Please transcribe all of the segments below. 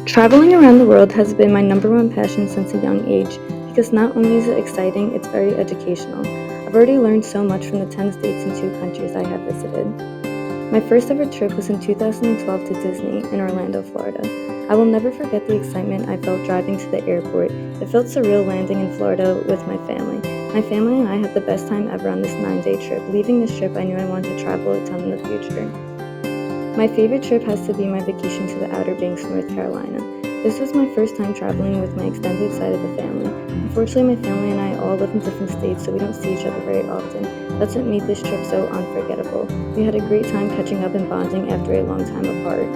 Traveling around the world has been my number one passion since a young age because not only is it exciting, it's very educational. I've already learned so much from the 10 states and 2 countries I have visited. My first ever trip was in 2012 to Disney in Orlando, Florida. I will never forget the excitement I felt driving to the airport. It felt surreal landing in Florida with my family. My family and I had the best time ever on this 9-day trip. Leaving this trip, I knew I wanted to travel a ton in the future. My favorite trip has to be my vacation to the Outer Banks, North Carolina. This was my first time traveling with my extended side of the family. Unfortunately, my family and I all live in different states, so we don't see each other very often. That's what made this trip so unforgettable. We had a great time catching up and bonding after a long time apart.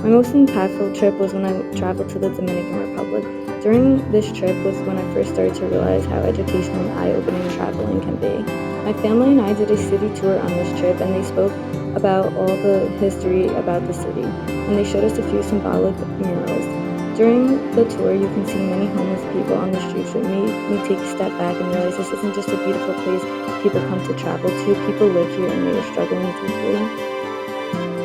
My most impactful trip was when I traveled to the Dominican Republic. During this trip was when I first started to realize how educational and eye-opening traveling can be. My family and I did a city tour on this trip, and they spoke about all the history about the city, and they showed us a few symbolic murals. During the tour, you can see many homeless people on the streets, which made me take a step back and realize this isn't just a beautiful place people come to travel to. People live here and they are struggling deeply.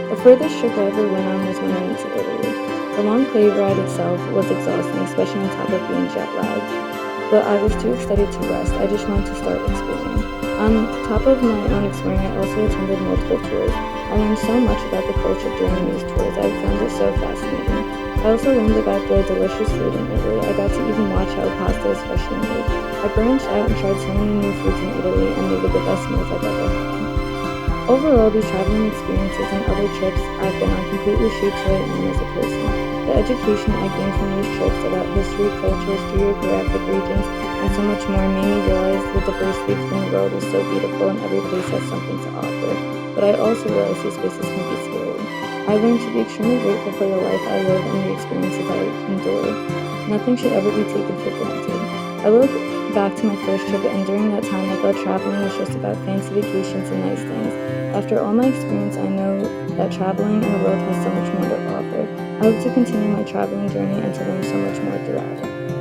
The furthest trip I ever went on was when I went to Italy. The long plane ride itself was exhausting, especially on top of being jet lagged. But I was too excited to rest. I just wanted to start exploring. On top of my own exploring, I also attended multiple tours. I learned so much about the culture during these tours. I found it so fascinating. I also learned about the delicious food in Italy. I got to even watch how pasta is freshly made. I branched out and tried so many new foods in Italy, and they were the best meals I've ever had. Overall, these traveling experiences and other trips I've been on completely shaped who I am as a person. The education I gained from these trips about history, cultures, geographic regions, and so much more made me realize the diversity within the world is so beautiful and every place has something to offer. But I also realized these places can be scary. I learned to be extremely grateful for the life I live and the experiences I endure. Nothing should ever be taken for granted. I look back to my first trip, and during that time I thought traveling was just about fancy vacations and nice things. After all my experience, I know that traveling in the world has so much more to offer. I hope to continue my traveling journey and to learn so much more throughout it.